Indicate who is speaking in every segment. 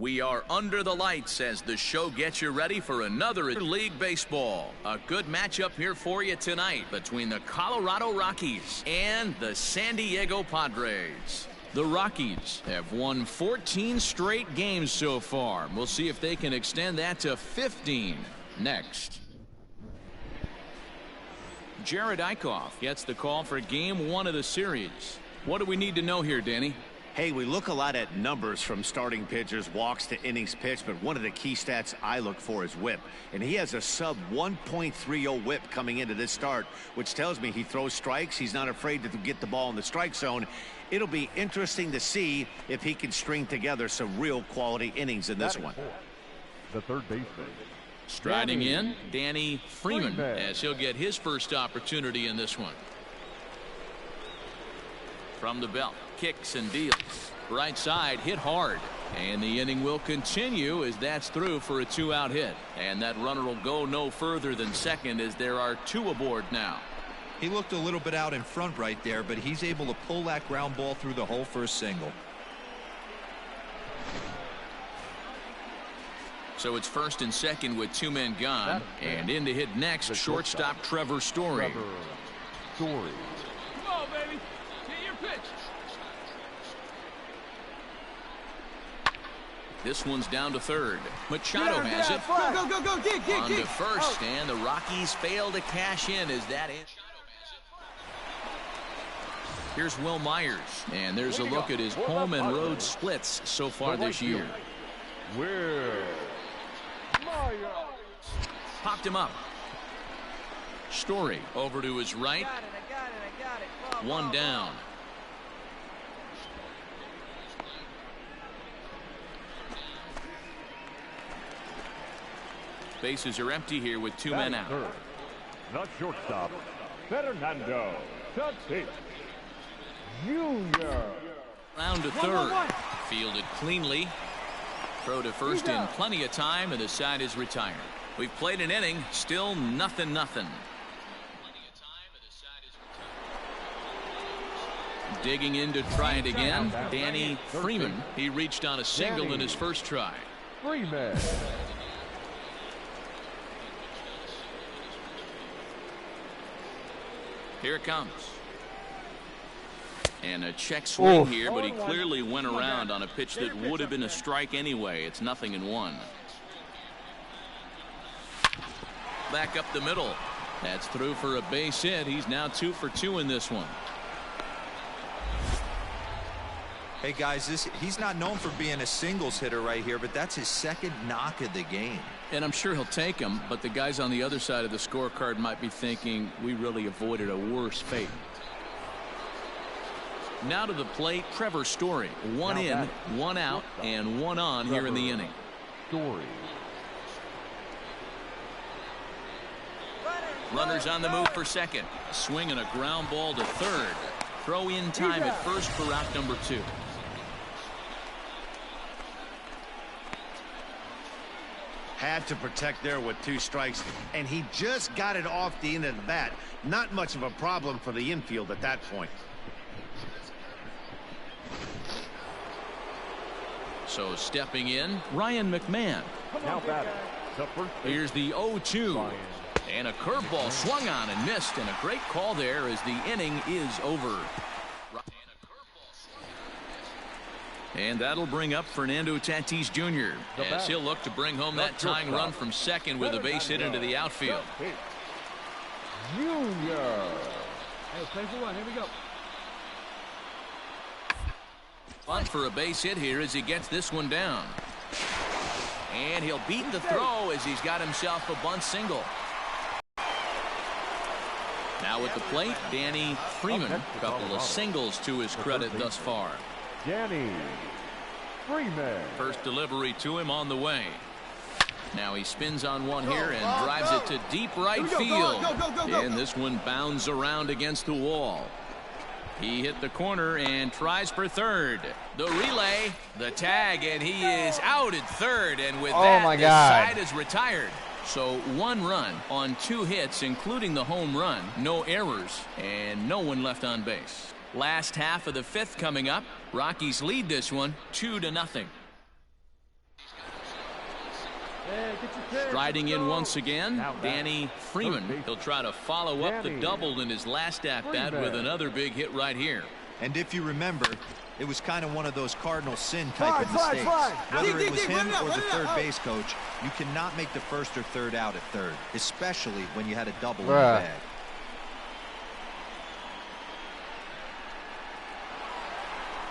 Speaker 1: We are under the lights as the show gets you ready for another League Baseball. A good matchup here for you tonight between the Colorado Rockies and the San Diego Padres. The Rockies have won 14 straight games so far. We'll see if they can extend that to 15 next. Jerad Eickhoff gets the call for game 1 of the series. What do we need to know here, Danny?
Speaker 2: Hey, we look a lot at numbers from starting pitchers, walks to innings pitched, but one of the key stats I look for is whip. And he has a sub 1.30 whip coming into this start, which tells me he throws strikes. He's not afraid to get the ball in the strike zone. It'll be interesting to see if he can string together some real quality innings in this one.
Speaker 3: The third baseman.
Speaker 1: Striding in, Danny Freeman, as he'll get his first opportunity in this one. From the belt, kicks and deals. Right side, hit hard. And the inning will continue as that's through for a 2-out hit. And that runner will go no further than second as there are 2 aboard now.
Speaker 4: He looked a little bit out in front right there, but he's able to pull that ground ball through the hole for a single.
Speaker 1: So it's first and second with 2 men gone. And in to hit next, shortstop Trevor Story.
Speaker 3: Story.
Speaker 5: Come on, baby. Get your pitch.
Speaker 1: This one's down to third. Machado has it.
Speaker 5: Go, dig.
Speaker 1: On to first, and the Rockies fail to cash in as that is. Here's Will Myers, and there's a look at his home and road splits so far this year.
Speaker 3: Will Myers.
Speaker 1: Popped him up. Story over to his right.
Speaker 5: I got it.
Speaker 1: One down. Bases are empty here with 2 men out.
Speaker 3: Third. The shortstop, Fernando Tatis Jr.
Speaker 1: Round to third. Fielded cleanly. Throw to first in plenty of time, and the side is retired. We've played an inning, still nothing. Digging in to try it again, Danny Freeman. He reached on a single in his first try.
Speaker 3: Freeman.
Speaker 1: Here it comes. And a check swing here, but he clearly went around on a pitch that would have been a strike anyway. It's 0-1. Back up the middle. That's through for a base hit. He's now 2 for 2 in this one.
Speaker 4: Hey guys, he's not known for being a singles hitter right here, but that's his second knock of the game.
Speaker 1: And I'm sure he'll take him, but the guys on the other side of the scorecard might be thinking we really avoided a worse fate. Now to the plate, Trevor Story. 1 in, 1 out, and 1 on here in the inning.
Speaker 3: Story.
Speaker 1: Runners on the move for second. Swing and a ground ball to third. Throw in time at first for out number 2.
Speaker 2: Had to protect there with 2 strikes, and he just got it off the end of the bat. Not much of a problem for the infield at that point.
Speaker 1: So stepping in, Ryan McMahon.
Speaker 3: Now batting.
Speaker 1: Here's the 0-2. And a curveball swung on and missed, and a great call there as the inning is over. And that'll bring up Fernando Tatis Jr. as he'll look to bring home that tying run from second with a base hit into the outfield.
Speaker 3: Junior.
Speaker 5: Hey, play for 1. Here we go.
Speaker 1: Bunt for a base hit here as he gets this one down. And he'll beat the throw as he's got himself a bunt single. Now at the plate, Danny Freeman. A couple of singles to his credit thus far.
Speaker 3: Danny Freeman.
Speaker 1: First delivery to him on the way. Now he spins on one here and drives it to deep right field. And this one bounds around against the wall. He hit the corner and tries for third. The relay, the tag, and he is out at third. And with that, the side is retired. So 1 run on 2 hits, including the home run. No errors, and no one left on base. Last half of the 5th coming up. Rockies lead this one 2-0. Striding in once again, Danny Freeman. He'll try to follow up the double in his last at-bat with another big hit right here.
Speaker 4: And if you remember, it was kind of one of those cardinal sin type of mistakes. Whether it was him or the third base coach, you cannot make the first or third out at third, especially when you had a double in the bag.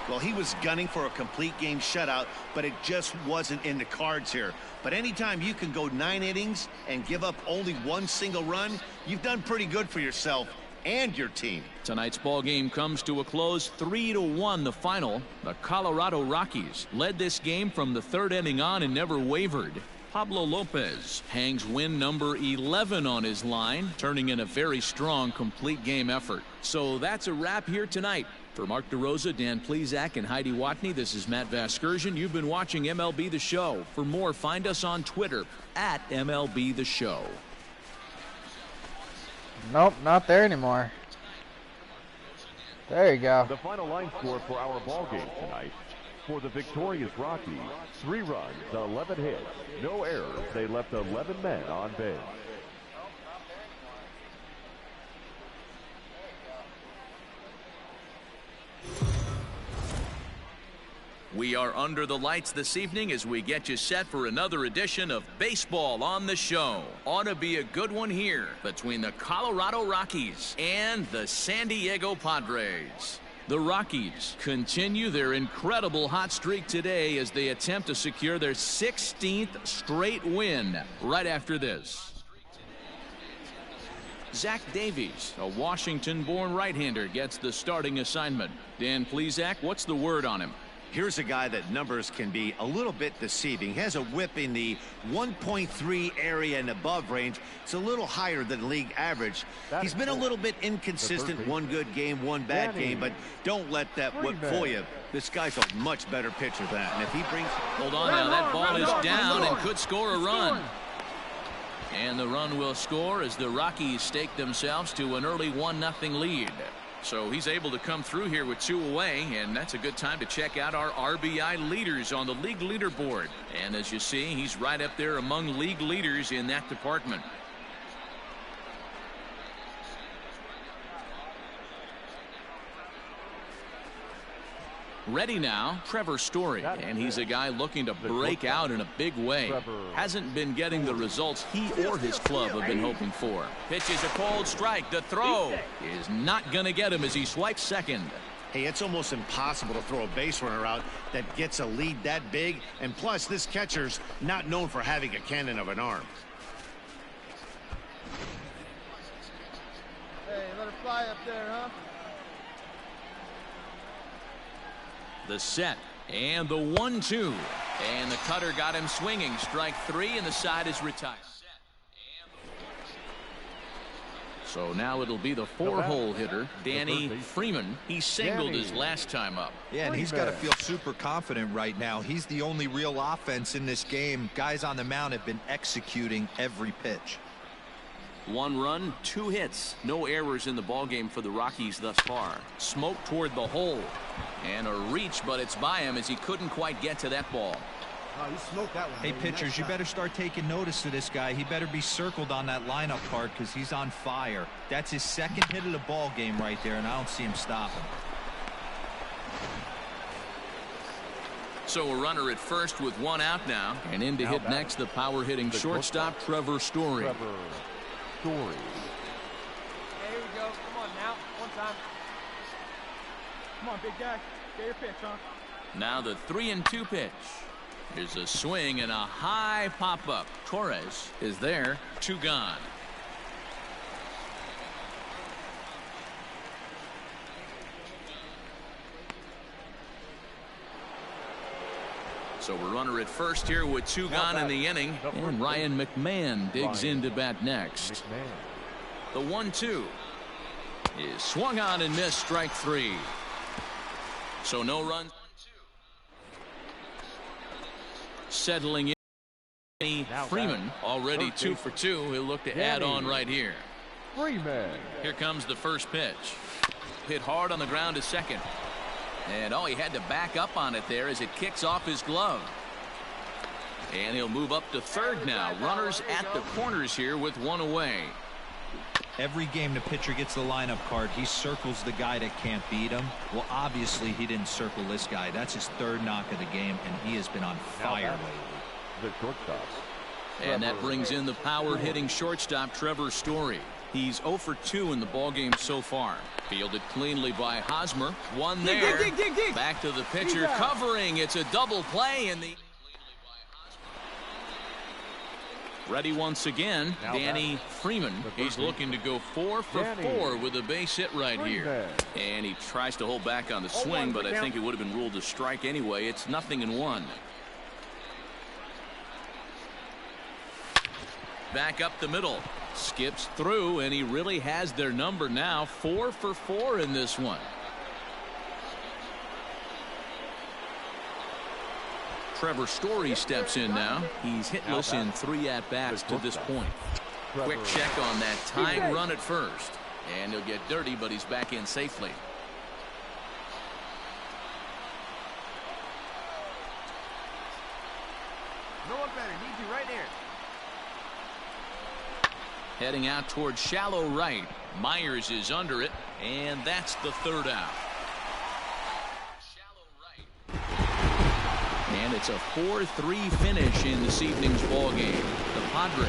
Speaker 2: Well, he was gunning for a complete game shutout, but it just wasn't in the cards here. But anytime you can go 9 innings and give up only 1 single run, you've done pretty good for yourself and your team.
Speaker 1: Tonight's ball game comes to a close, 3-1 the final. The Colorado Rockies led this game from the 3rd inning on and never wavered. Pablo Lopez hangs win number 11 on his line, turning in a very strong complete game effort. So that's a wrap here tonight. For Mark DeRosa, Dan Plesac, and Heidi Watney, this is Matt Vasgersian. You've been watching MLB The Show. For more, find us on Twitter at MLB The Show.
Speaker 6: Nope, not there anymore. There you go.
Speaker 3: The final line score for our ball game tonight. For the victorious Rockies, 3 runs, 11 hits, no errors. They left 11 men on base.
Speaker 1: We are under the lights this evening as we get you set for another edition of Baseball on the Show. Ought to be a good one here between the Colorado Rockies and the San Diego Padres. The Rockies continue their incredible hot streak today as they attempt to secure their 16th straight win right after this. Zach Davies, a Washington-born right-hander, gets the starting assignment. Dan Plesac, what's the word on him?
Speaker 2: Here's a guy that numbers can be a little bit deceiving. He has a whip in the 1.3 area and above range. It's a little higher than league average. He's been a little bit inconsistent. One good game, one bad game, but don't let that whip fool you. This guy's a much better pitcher than that. And if he brings...
Speaker 1: Hold on now, that ball is down and could score a run. And the run will score as the Rockies stake themselves to an early 1-0 lead. So he's able to come through here with 2 away, and that's a good time to check out our RBI leaders on the league leaderboard. And as you see, he's right up there among league leaders in that department. Ready now, Trevor Story, and he's a guy looking to break out in a big way. Hasn't been getting the results he or his club have been hoping for. Pitches a cold strike. The throw is not going to get him as he swipes second.
Speaker 2: Hey, it's almost impossible to throw a base runner out that gets a lead that big. And plus, this catcher's not known for having a cannon of an arm.
Speaker 5: Hey, let her fly up there, huh?
Speaker 1: The set and the 1-2, and the cutter got him swinging. Strike 3, and the side is retired. So now it'll be the 4-hole hitter, Danny Freeman. He singled his last time up.
Speaker 4: Yeah, and he's got to feel super confident right now. He's the only real offense in this game. Guys on the mound have been executing every pitch.
Speaker 1: 1 run, 2 hits, no errors in the ballgame for the Rockies thus far. Smoke toward the hole, and a reach, but it's by him as he couldn't quite get to that ball.
Speaker 5: Oh, you smoked that one.
Speaker 4: Hey, pitchers, you better start taking notice of this guy. He better be circled on that lineup card because he's on fire. That's his 2nd hit of the ball game right there, and I don't see him stopping.
Speaker 1: So a runner at first with 1 out now, and in to hit next the power hitting shortstop Trevor Story.
Speaker 5: Here we go. Come on now. One time. Come on, big guy. Get your pitch, huh?
Speaker 1: Now the 3-2 pitch. Here's a swing and a high pop-up. Torres is there. 2 gone. So we're runner at first here with 2 gone in the inning. And Ryan McMahon digs in to bat next. The 1-2 is swung on and missed. Strike 3. So no runs. Settling in. Freeman already 2 for 2. He'll look to add on right here.
Speaker 3: Freeman.
Speaker 1: Here comes the first pitch. Hit hard on the ground to second. And he had to back up on it there as it kicks off his glove. And he'll move up to third now. Runners at the corners here with one away.
Speaker 4: Every game the pitcher gets the lineup card, he circles the guy that can't beat him. Well, obviously he didn't circle this guy. That's his third knock of the game, and he has been on fire lately.
Speaker 3: The shortstop.
Speaker 1: And that brings in the power-hitting shortstop, Trevor Story. He's 0 for 2 in the ballgame so far. Fielded cleanly by Hosmer. One there. Back to the pitcher, covering. It's a double play in the... Ready once again, Danny Freeman. He's looking to go 4 for 4 with a base hit right here. And he tries to hold back on the swing, but I think it would have been ruled a strike anyway. It's 0-1. Back up the middle. Skips through, and he really has their number now. 4 for 4 in this one. Trevor Story steps in now. He's hitless in 3 at-bats to this point. Quick check on that tying run at first. And he'll get dirty, but he's back in safely.
Speaker 5: No one better. Need you right there.
Speaker 1: Heading out towards shallow right. Myers is under it, and that's the third out. And it's a 4-3 finish in this evening's ball game. The Padres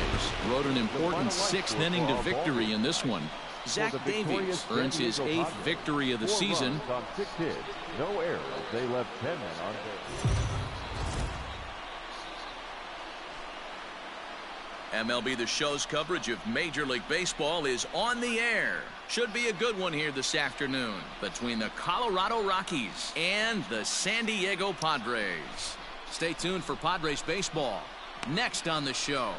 Speaker 1: rode an important 6th inning to victory in this one. Zach Davies earns his 8th victory of the season.
Speaker 3: On 6 hits, no errors. They left 10 men on base.
Speaker 1: MLB The Show's coverage of Major League Baseball is on the air. Should be a good one here this afternoon between the Colorado Rockies and the San Diego Padres. Stay tuned for Padres baseball next on the show.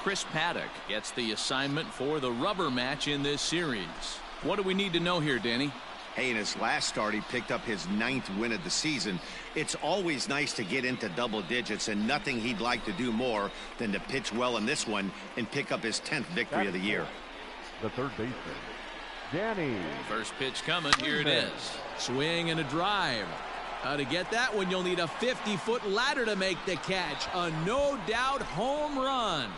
Speaker 1: Chris Paddock gets the assignment for the rubber match in this series. What do we need to know here, Danny?
Speaker 2: Hey, in his last start, he picked up his 9th win of the season. It's always nice to get into double digits, and nothing he'd like to do more than to pitch well in this one and pick up his 10th victory of the year.
Speaker 3: The third baseman, Danny.
Speaker 1: First pitch coming. Here it is. Swing and a drive. To get that one, you'll need a 50-foot ladder to make the catch. A no-doubt home run.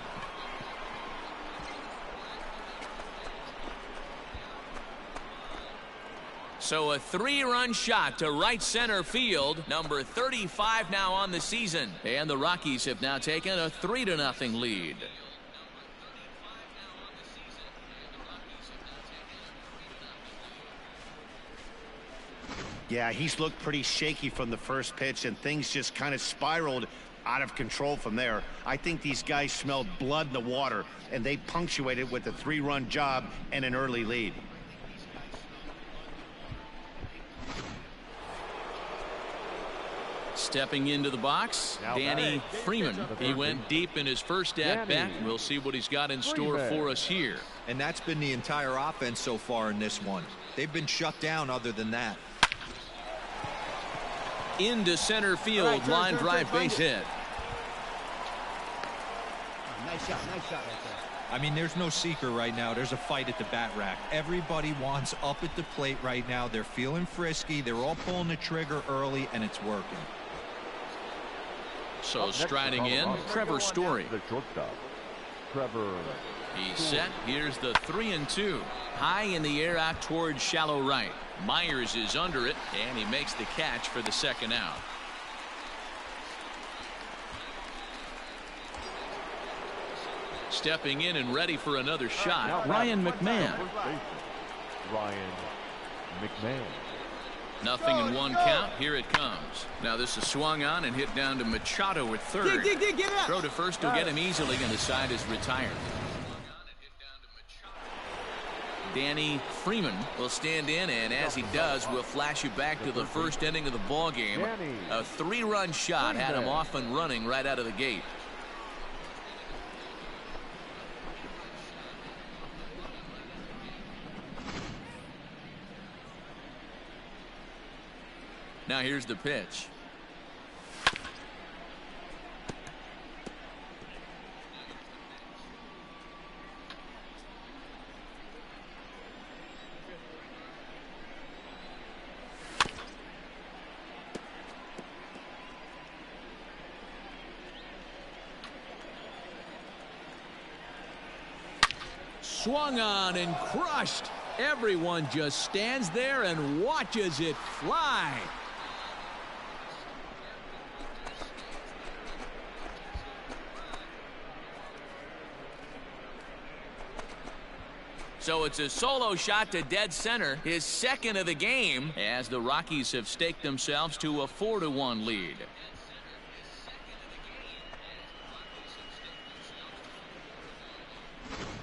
Speaker 1: So a 3-run shot to right center field. Number 35 now on the season. And the Rockies have now taken a 3-0 lead.
Speaker 2: Yeah, he's looked pretty shaky from the first pitch, and things just kind of spiraled out of control from there. I think these guys smelled blood in the water, and they punctuated with a 3-run job and an early lead.
Speaker 1: Stepping into the box, Danny Freeman. He went deep in his first at-bat. We'll see what he's got in store for us here.
Speaker 4: And that's been the entire offense so far in this one. They've been shut down other than that.
Speaker 1: Into center field, line drive base hit.
Speaker 5: Nice shot right there.
Speaker 4: I mean, there's no secret right now. There's a fight at the bat rack. Everybody wants up at the plate right now. They're feeling frisky. They're all pulling the trigger early, and it's working.
Speaker 1: So striding in, Trevor Story.
Speaker 3: The shortstop, Trevor.
Speaker 1: He's set. Here's the 3-2. High in the air out towards shallow right. Myers is under it, and he makes the catch for the second out. Stepping in and ready for another shot, Ryan McMahon.
Speaker 3: Ryan McMahon.
Speaker 1: 0-1 count. Here it comes. Now this is swung on and hit down to Machado at third. Throw to first will get him easily, and the side is retired. Danny Freeman will stand in, and as he does, we'll flash you back to the first inning of the ball game. A 3-run shot had him off and running right out of the gate. Now here's the pitch. swung on and crushed. Everyone just stands there and watches it fly. So it's a solo shot to dead center, his second of the game, as the Rockies have staked themselves to a 4-1 lead.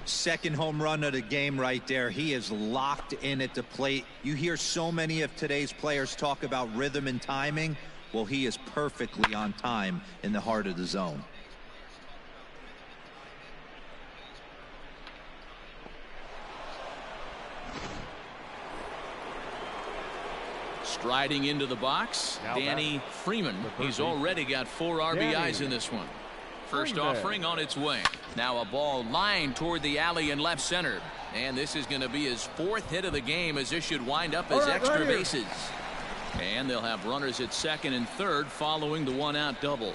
Speaker 4: Second home run of the game right there. He is locked in at the plate. You hear so many of today's players talk about rhythm and timing. Well, he is perfectly on time in the heart of the zone.
Speaker 1: Striding into the box, Danny Freeman. He's already got 4 RBIs in this one. First offering on its way. Now a ball lined toward the alley in left center. And this is going to be his 4th hit of the game, as this should wind up as extra bases. And they'll have runners at second and third following the 1-out double.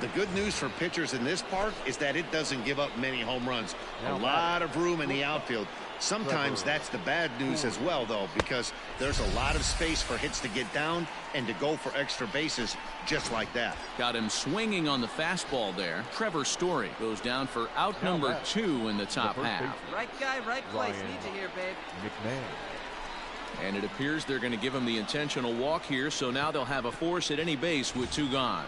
Speaker 2: The good news for pitchers in this park is that it doesn't give up many home runs. A lot of room in the outfield. Sometimes that's the bad news as well, though, because there's a lot of space for hits to get down and to go for extra bases just like that.
Speaker 1: Got him swinging on the fastball there. Trevor Story goes down for out number 2 in the top half.
Speaker 7: Right guy, right place. Need you here, babe.
Speaker 3: McMahon.
Speaker 1: And it appears they're going to give him the intentional walk here, so now they'll have a force at any base with 2 gone.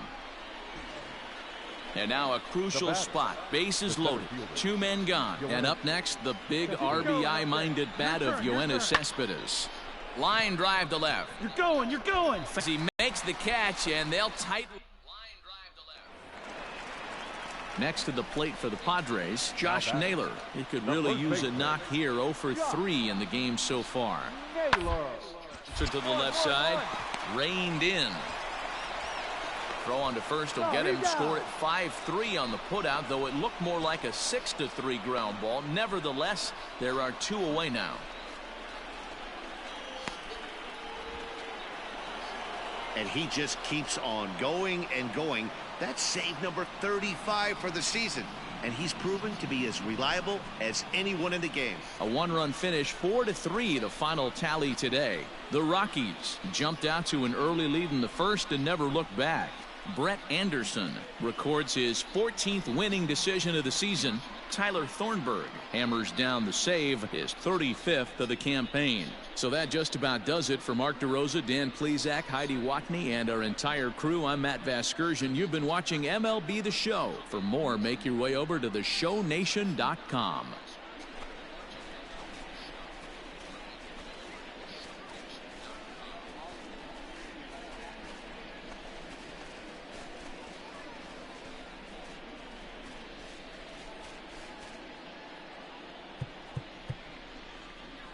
Speaker 1: And now a crucial spot. Bases loaded. 2 men gone. And up next, the big RBI-minded bat of Yoenis Cespedes. Line drive to left.
Speaker 5: You're going, you're going.
Speaker 1: As he makes the catch, and they'll tighten. Line drive to left. Next to the plate for the Padres, Josh Naylor. He could really use a knock here. 0 for 3 in the game so far. So to the left side, reined in. Throw on to first will get him score at 5-3 on the putout, though it looked more like a 6-3 ground ball. Nevertheless, there are 2 away now.
Speaker 2: And he just keeps on going and going. That's save number 35 for the season. And he's proven to be as reliable as anyone in the game.
Speaker 1: A 1-run finish, 4-3, the final tally today. The Rockies jumped out to an early lead in the first and never looked back. Brett Anderson records his 14th winning decision of the season. Tyler Thornburg hammers down the save, his 35th of the campaign. So that just about does it for Mark DeRosa, Dan Plesac, Heidi Watney, and our entire crew. I'm Matt Vasgersian. You've been watching MLB The Show. For more, make your way over to theshownation.com.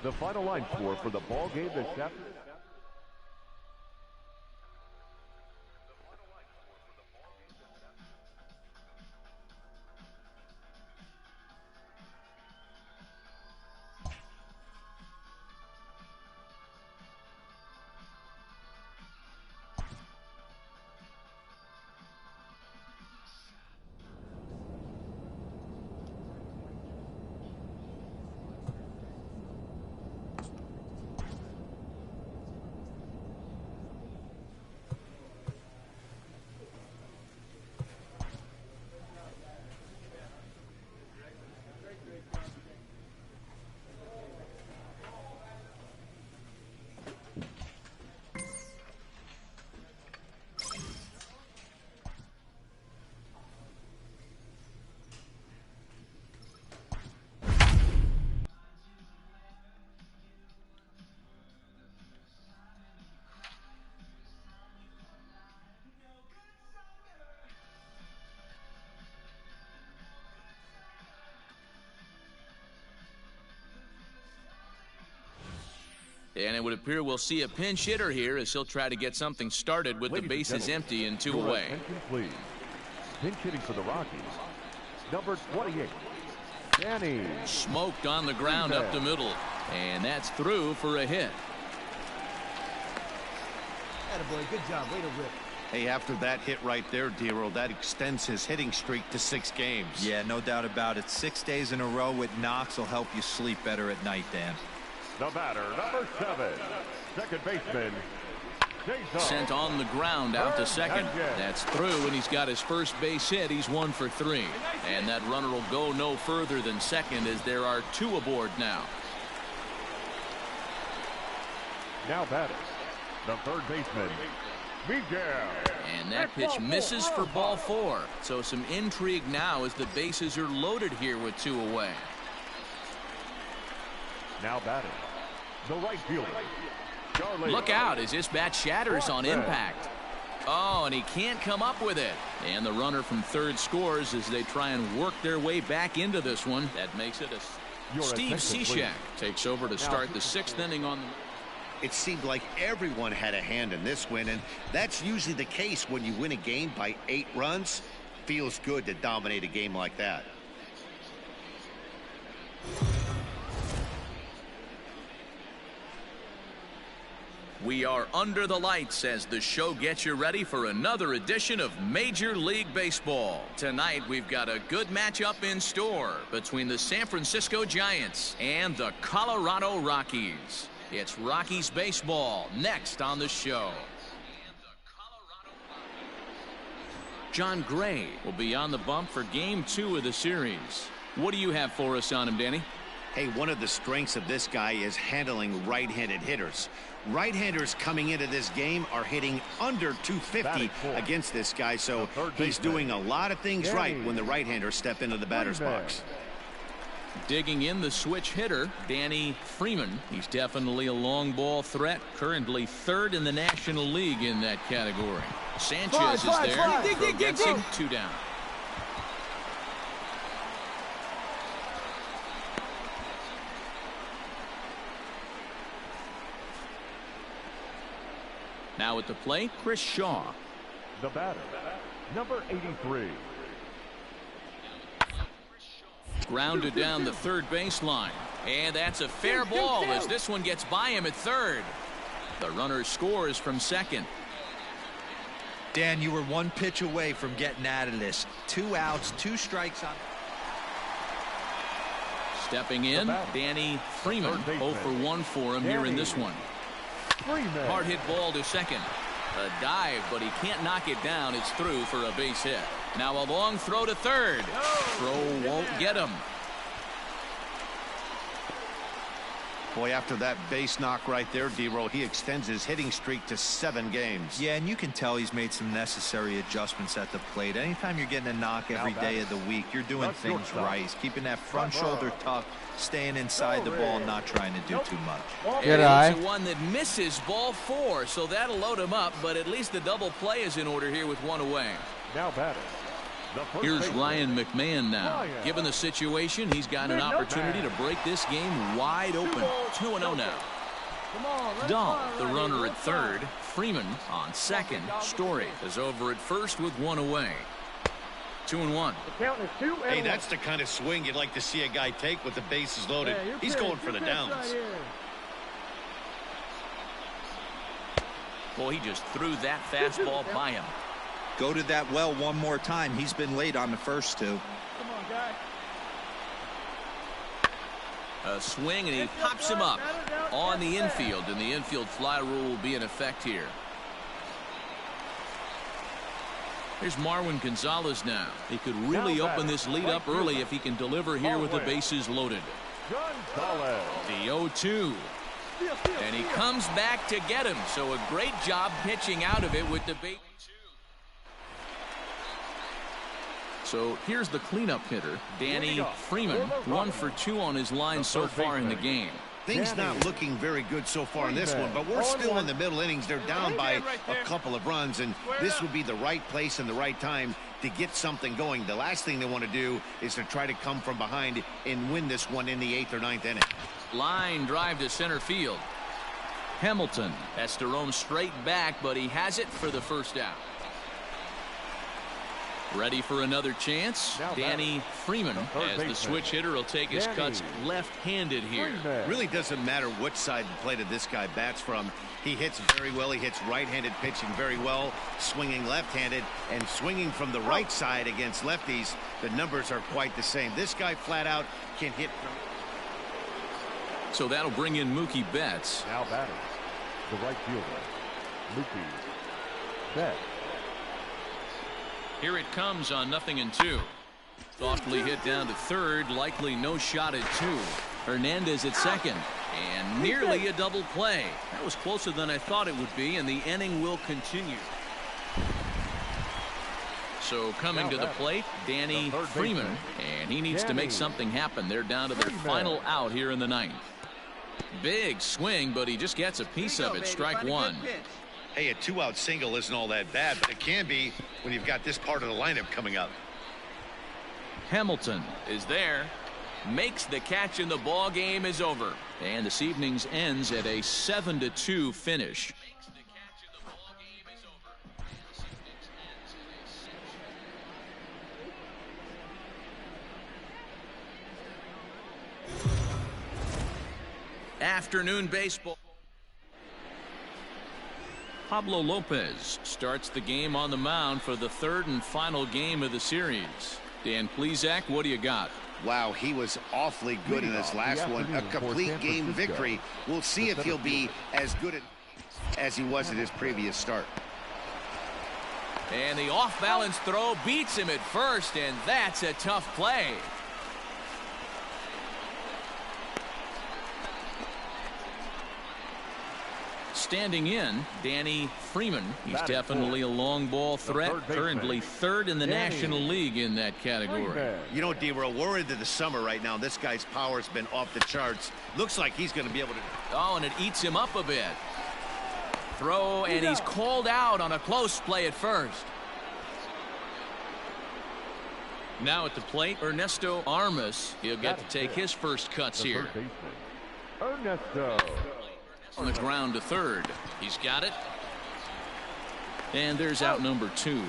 Speaker 3: The final line score for the ball game this afternoon.
Speaker 1: And it would appear we'll see a pinch hitter here as he'll try to get something started with the bases empty and 2 away.
Speaker 3: Please. Pinch hitting for the Rockies, number 28, Danny.
Speaker 1: Smoked on the ground up the middle. And that's through for a hit.
Speaker 8: Attaboy, good job. Way to rip.
Speaker 2: Hey, after that hit right there, Dero, that extends his hitting streak to 6 games.
Speaker 4: Yeah, no doubt about it. 6 days in a row with knocks will help you sleep better at night, Dan.
Speaker 3: The batter, number 7, second baseman, Jason.
Speaker 1: Sent on the ground out to second. That's through, and he's got his first base hit. He's 1 for 3. And that runner will go no further than second as there are 2 aboard now.
Speaker 3: Now batting, the third baseman, Miguel.
Speaker 1: And that pitch misses for ball 4. So some intrigue now as the bases are loaded here with 2 away.
Speaker 3: Now batting, the right fielder, Charlie.
Speaker 1: Look out as this bat shatters on impact. Oh, and he can't come up with it. And the runner from third scores as they try and work their way back into this one. That makes it a Steve Cishek takes over to start the 6th inning on the.
Speaker 2: It seemed like everyone had a hand in this win, and that's usually the case when you win a game by 8 runs. Feels good to dominate a game like that.
Speaker 1: We are under the lights as the show gets you ready for another edition of Major League Baseball. Tonight we've got a good matchup in store between the San Francisco Giants and the Colorado Rockies. It's Rockies baseball next on the show. John Gray will be on the bump for game 2 of the series. What do you have for us on him, Danny?
Speaker 2: Hey, one of the strengths of this guy is handling right-handed hitters. Right-handers coming into this game are hitting under 250 against this guy, so he's doing a lot of things right when the right-handers step into the batter's box.
Speaker 1: Digging in the switch hitter, Danny Freeman. He's definitely a long ball threat, currently 3rd in the National League in that category. Sanchez is there, progressing 2 down. Now at the plate, Chris Shaw.
Speaker 3: The batter, number 83.
Speaker 1: Grounded down the third baseline. And that's a fair ball as this one gets by him at third. The runner scores from second.
Speaker 4: Dan, you were 1 pitch away from getting out of this. 2 outs, 2 strikes on.
Speaker 1: Stepping in, Danny Freeman. 0 for 1 for him here in this one. Hard hit ball to second. A dive, but he can't knock it down. It's through for a base hit. Now a long throw to third. Throw won't get him.
Speaker 2: Boy, after that base knock right there, Dero, he extends his hitting streak to 7 games.
Speaker 4: Yeah, and you can tell he's made some necessary adjustments at the plate. Anytime you're getting a knock every day of the week, you're doing things right. He's keeping that front shoulder tucked, staying inside the ball, not trying to do too much.
Speaker 1: Good eye. It's one that misses ball 4, so that'll load him up, but at least the double play is in order here with 1 away.
Speaker 3: Now batting.
Speaker 1: Here's Ryan McMahon now. Given the situation, he's got an opportunity to break this game wide open. 2-0 now. Dahl, the runner at third. Freeman on second. Story is over at first with 1 away. 2-1.
Speaker 2: Hey, that's the kind of swing you'd like to see a guy take with the bases loaded. He's going for the downs.
Speaker 1: Boy, he just threw that fastball by him.
Speaker 4: Go to that well 1 more time. He's been late on the first 2.
Speaker 5: Come on, guy.
Speaker 1: A swing, and he pops him up on the infield, and the infield fly rule will be in effect here. Here's Marwin Gonzalez now. He could really open this lead up early if he can deliver here with the bases loaded. The 0-2. And he comes back to get him. So a great job pitching out of it with the bait. So here's the cleanup hitter, Danny Freeman. 1 for 2 on his line so far in the game.
Speaker 2: Things not looking very good so far in this one, but we're still in the middle innings. They're down by a couple of runs, and this would be the right place and the right time to get something going. The last thing they want to do is to try to come from behind and win this one in the 8th or 9th inning.
Speaker 1: Line drive to center field. Hamilton has to roam straight back, but he has it for the first out. Ready for another chance. Danny Freeman, as the switch hitter, will take his cuts left-handed here.
Speaker 2: Really doesn't matter which side of the plate this guy bats from. He hits very well. He hits right-handed pitching very well, swinging left-handed, and swinging from the right side against lefties. The numbers are quite the same. This guy flat out can hit from.
Speaker 1: So that'll bring in Mookie Betts.
Speaker 3: Now batting, the right fielder, Mookie Betts.
Speaker 1: Here it comes on 0-2. Softly hit down to third, likely no shot at 2. Hernandez at second, and nearly a double play. That was closer than I thought it would be, and the inning will continue. So coming to the plate, Danny Freeman, and he needs to make something happen. They're down to their final out here in the ninth. Big swing, but he just gets a piece of it. Strike one.
Speaker 2: Hey, a 2-out single isn't all that bad, but it can be when you've got this part of the lineup coming up.
Speaker 1: Hamilton is there, makes the catch, and the ball game is over. And this evening's ends at a 7-2 finish. Afternoon baseball. Pablo Lopez starts the game on the mound for the third and final game of the series. Dan Plesac, what do you got?
Speaker 2: Wow, he was awfully good in his last one. A complete game victory. We'll see if he'll be as good as he was at his previous start.
Speaker 1: And the off-balance throw beats him at first, and that's a tough play. Standing in, Danny Freeman. He's definitely a long ball threat. Currently third in the National League in that category.
Speaker 2: You know, D-Roll, we're into the summer right now. This guy's power's been off the charts. Looks like he's going to be able to.
Speaker 1: Oh, and it eats him up a bit. Throw, and he's called out on a close play at first. Now at the plate, Ernesto Armas. He'll get to take his first cuts here.
Speaker 3: Ernesto.
Speaker 1: On the ground to third. He's got it. And there's out number 2.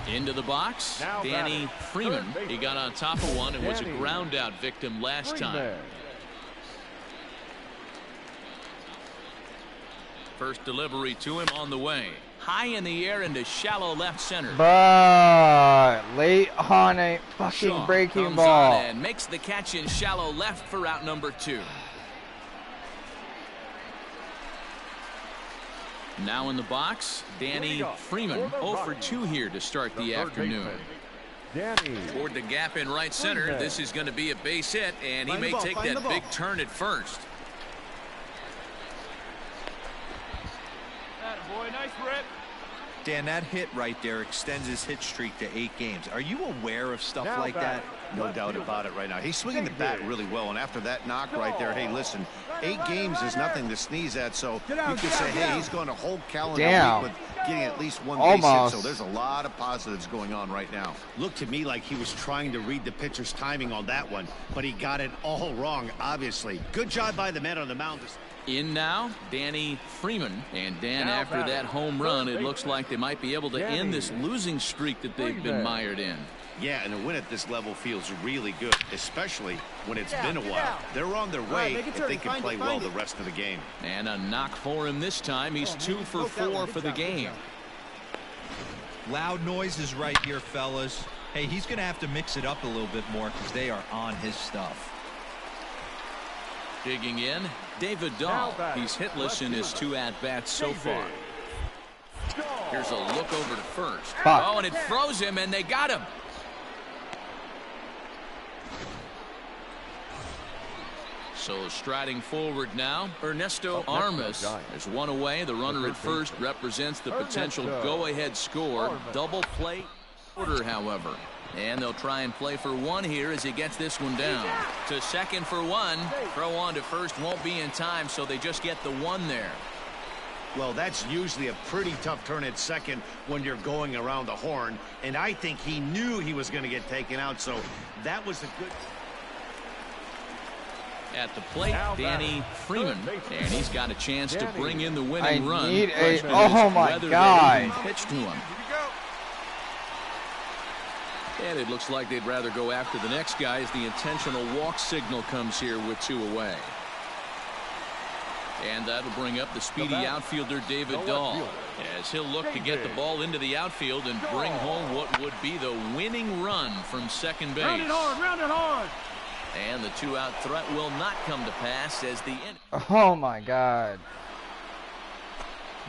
Speaker 1: Into the box, Danny Freeman. He got on top of one and was a ground out victim last time. First delivery to him on the way. High in the air into shallow left center.
Speaker 6: But late on a fucking
Speaker 1: Shaw
Speaker 6: breaking ball.
Speaker 1: And makes the catch in shallow left for out number 2. Now in the box, Danny Freeman. 0 for 2 here to start the afternoon. Toward the gap in right center. This is going to be a base hit, and he may take that big turn at first.
Speaker 5: Boy, nice rip.
Speaker 4: Dan, that hit right there extends his hit streak to 8 games. Are you aware of stuff like that?
Speaker 2: No doubt about it right now. He's swinging the bat really well, and after that knock right there, hey, listen, 8 games is nothing to sneeze at, so you could say, hey, he's going to whole calendar week with getting at least 1 base hit, so there's a lot of positives going on right now. Looked to me like he was trying to read the pitcher's timing on that one, but he got it all wrong, obviously. Good job by the man on the mound.
Speaker 1: In now, Danny Freeman. And Dan, after that home run, it looks like they might be able to end this losing streak that they've been mired in.
Speaker 2: Yeah, and a win at this level feels really good, especially when it's been a while. They're on their way if they can play well the rest of the game.
Speaker 1: And a knock for him this time. He's 2 for 4 for the game.
Speaker 4: Loud noises right here, fellas. Hey, he's going to have to mix it up a little bit more because they are on his stuff.
Speaker 1: Digging in, David Dahl. He's hitless in his 2 at-bats so far. Here's a look over to first. Oh, and it froze him, and they got him. So striding forward now, Ernesto Armas. There's one away. The runner at first represents the potential go-ahead score. Double play order, however. And they'll try and play for 1 here as he gets this one down. To second for 1. Throw on to first won't be in time, so they just get the 1 there.
Speaker 2: Well, that's usually a pretty tough turn at second when you're going around the horn. And I think he knew he was going to get taken out, so that was a good.
Speaker 1: At the plate, Danny Freeman, and he's got a chance to bring in the winning run.
Speaker 6: Oh my God!
Speaker 1: Pitch to him. And it looks like they'd rather go after the next guy as the intentional walk signal comes here with 2 away. And that'll bring up the speedy outfielder David Dahl as he'll look to get the ball into the outfield and bring home what would be the winning run from second base.
Speaker 5: Round it hard.
Speaker 1: And the 2-out threat will not come to pass as the
Speaker 6: Oh my God.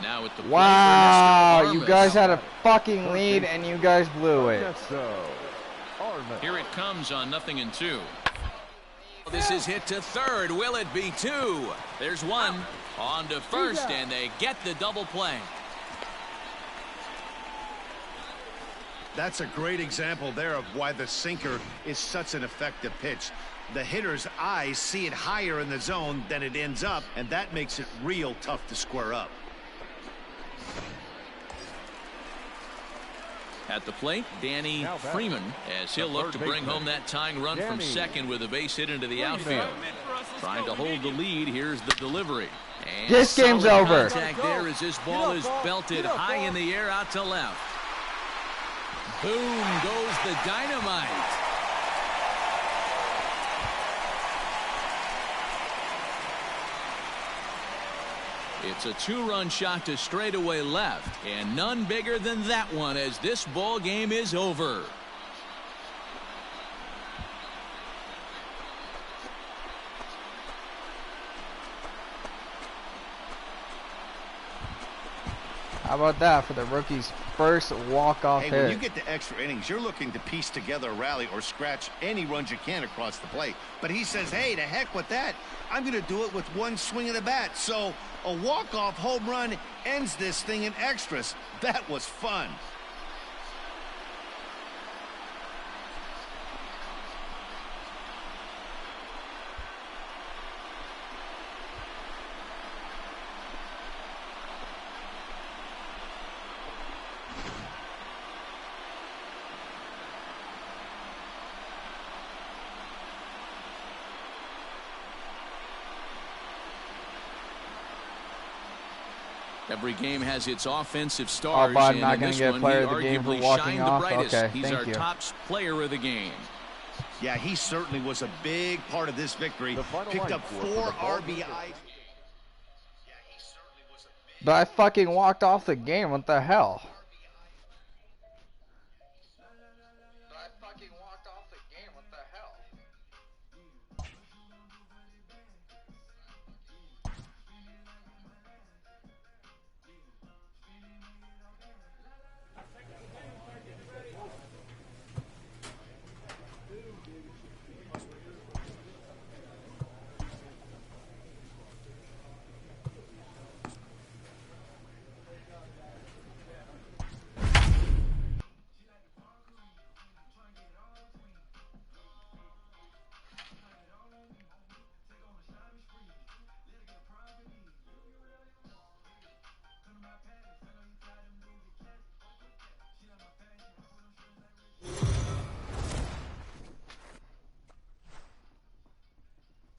Speaker 1: Now at the
Speaker 6: wow, you guys had a fucking lead and you guys blew it.
Speaker 1: Here it comes on 0-2. This is hit to third. Will it be 2? There's 1 on to first, and they get the double play.
Speaker 2: That's a great example there of why the sinker is such an effective pitch. The hitter's eyes see it higher in the zone than it ends up, and that makes it real tough to square up.
Speaker 1: At the plate, Danny Freeman, as he'll look to bring home that tying run from second with a base hit into the outfield. Trying to hold the lead. Here's the delivery. And
Speaker 6: this game's over.
Speaker 1: Contact there as this ball is belted high in the air out to left. Boom goes the dynamite. It's a 2-run shot to straightaway left, and none bigger than that one as this ball game is over.
Speaker 6: How about that for the rookie's first walk-off hit?
Speaker 2: When you get to extra innings, you're looking to piece together a rally or scratch any runs you can across the plate. But he says, hey, to heck with that. I'm going to do it with 1 swing of the bat. So a walk-off home run ends this thing in extras. That was fun.
Speaker 1: Every game has its offensive stars.
Speaker 6: Oh, I'm not
Speaker 1: going to
Speaker 6: get player of the game for walking off? Okay,
Speaker 1: He's our top player of the game.
Speaker 2: Yeah, he certainly was a big part of this victory. Picked up 4 RBIs.
Speaker 6: But I fucking walked off the game. What the hell?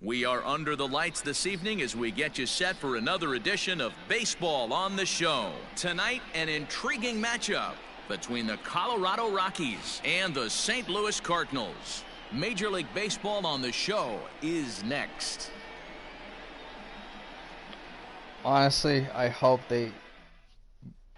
Speaker 1: We are under the lights this evening as we get you set for another edition of Baseball on the Show. Tonight, an intriguing matchup between the Colorado Rockies and the St. Louis Cardinals. Major League Baseball on the Show is next.
Speaker 6: Honestly, I hope they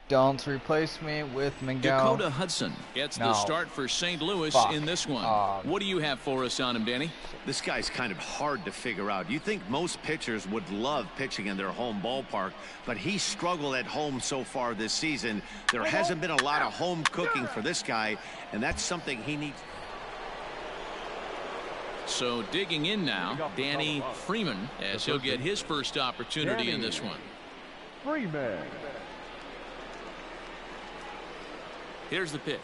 Speaker 6: don't replace me with Miguel.
Speaker 1: Dakota Hudson gets the start for St. Louis in this one. What do you have for us on him, Danny?
Speaker 2: This guy's kind of hard to figure out. You think most pitchers would love pitching in their home ballpark, but he struggled at home so far this season. There hasn't been a lot of home cooking for this guy, and that's something he needs.
Speaker 1: So digging in now, Danny Freeman, as he'll get his first opportunity in this one.
Speaker 3: Freeman.
Speaker 1: Here's the pitch.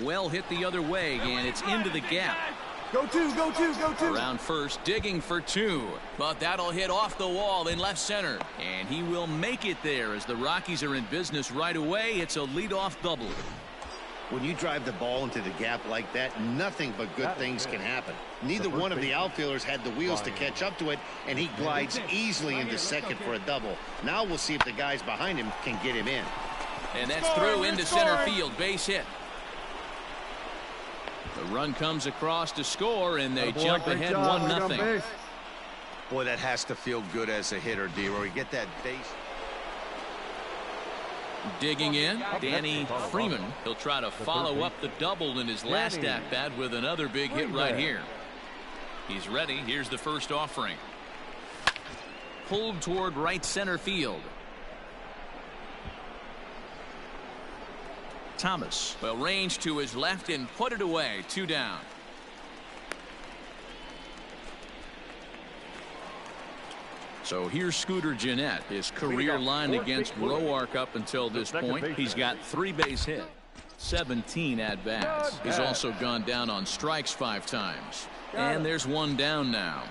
Speaker 1: Well hit the other way, and it's into the gap.
Speaker 5: Go two, go two, go two.
Speaker 1: Around first, digging for 2. But that'll hit off the wall in left center. And he will make it there as the Rockies are in business right away. It's a leadoff double.
Speaker 2: When you drive the ball into the gap like that, nothing but good things can happen. Neither one of the outfielders had the wheels to catch up to it, and he glides easily into second for a double. Now we'll see if the guys behind him can get him in.
Speaker 1: And that's through into center field. Base hit. The run comes across to score, and they jump ahead 1-0.
Speaker 2: Boy, that has to feel good as a hitter, D-Roy. You get that base.
Speaker 1: Digging in, Danny Freeman. He'll try to follow up the double in his last at-bat with another big hit right here. He's ready. Here's the first offering. Pulled toward right center field. Thomas, well, ranged to his left and put it away. 2 down. So here's Scooter Gennett. His career line against Roark up until this point. He's got 3 base hits, 17 at-bats. He's also gone down on strikes 5 times. And there's 1 down now.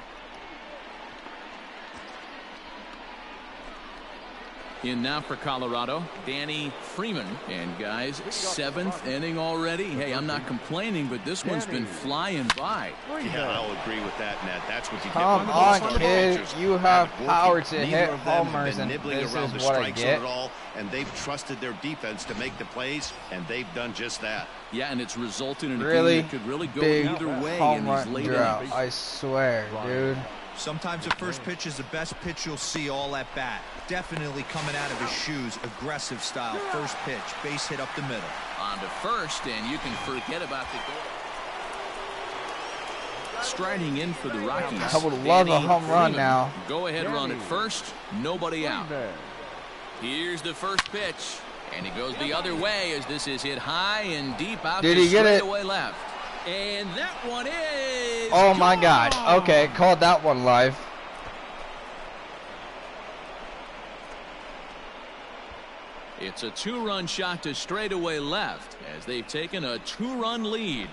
Speaker 1: In now for Colorado, Danny Freeman. And guys, 7th inning already. Hey, I'm not complaining, but this one's been flying by.
Speaker 2: Yeah, I'll agree with that, Nat. That's what you get.
Speaker 6: Come on, kid. You have power to hit homers, and this is what I get.
Speaker 2: And they've trusted their defense to make the plays, and they've done just that.
Speaker 1: Yeah, and it's resulted in a
Speaker 6: really
Speaker 1: game that could really go
Speaker 6: big
Speaker 1: either way
Speaker 6: home
Speaker 1: in these
Speaker 6: run
Speaker 1: late
Speaker 6: drought.
Speaker 1: innings.
Speaker 6: I swear, dude.
Speaker 4: Sometimes the first pitch is the best pitch you'll see all at bat. Definitely coming out of his shoes, aggressive style. First pitch, base hit up the middle.
Speaker 1: On to first, and you can forget about the goal. Striding in for the Rockies.
Speaker 6: I would love a home run now.
Speaker 1: Go ahead run at first, nobody out. Here's the first pitch, and he goes the other way as this is hit high and deep out to straightaway left. And that one is
Speaker 6: Oh my God. Okay, called that one live.
Speaker 1: It's a 2-run shot to straightaway left as they've taken a 2-run lead.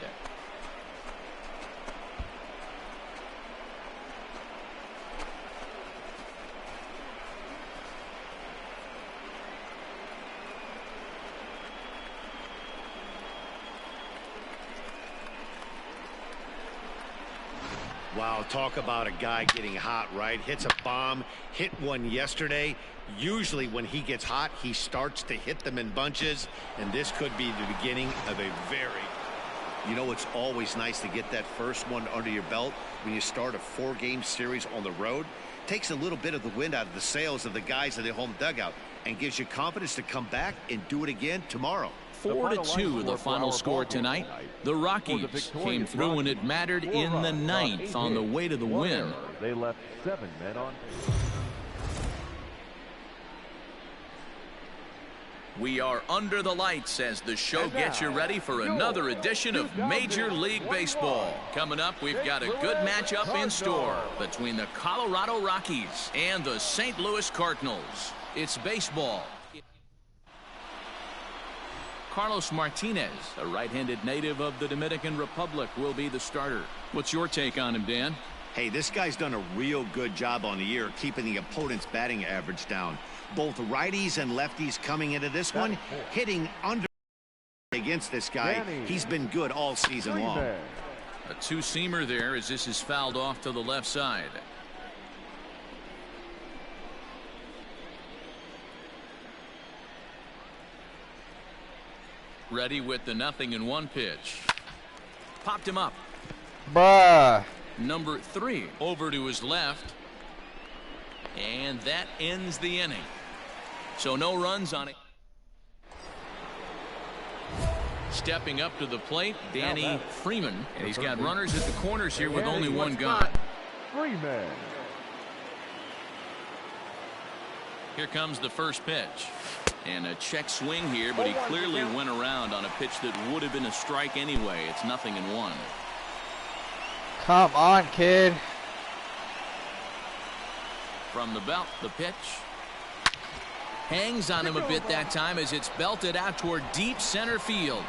Speaker 2: Wow, talk about a guy getting hot, right? Hits a bomb, hit one yesterday. Usually when he gets hot, he starts to hit them in bunches, and this could be the beginning of a it's always nice to get that first one under your belt when you start a 4-game series on the road. Takes a little bit of the wind out of the sails of the guys in the home dugout and gives you confidence to come back and do it again tomorrow.
Speaker 1: 4-2 the final score tonight. The Rockies came through when it mattered in the 9th on the way to the win.
Speaker 3: They left 7 men on.
Speaker 1: We are under the lights as the show gets you ready for another edition of Major League Baseball. Coming up, we've got a good matchup in store between the Colorado Rockies and the St. Louis Cardinals. It's baseball. Carlos Martinez, a right-handed native of the Dominican Republic, will be the starter. What's your take on him, Dan?
Speaker 2: Hey, this guy's done a real good job on the year keeping the opponent's batting average down. Both righties and lefties coming into this one, hitting under against this guy. He's been good all season long.
Speaker 1: A 2-seamer there as this is fouled off to the left side. Ready with the 0-1 pitch. Popped him up.
Speaker 6: Bruh.
Speaker 1: Number 3 over to his left. And that ends the inning. So no runs on it. Stepping up to the plate, Danny Freeman. And he's got runners at the corners here with only 1 gone.
Speaker 3: Freeman.
Speaker 1: Here comes the first pitch. And a check swing here, but he clearly went around on a pitch that would have been a strike anyway. It's 0-1.
Speaker 6: Come on, kid.
Speaker 1: From the belt, the pitch. Hangs on him a bit that time as it's belted out toward deep center field.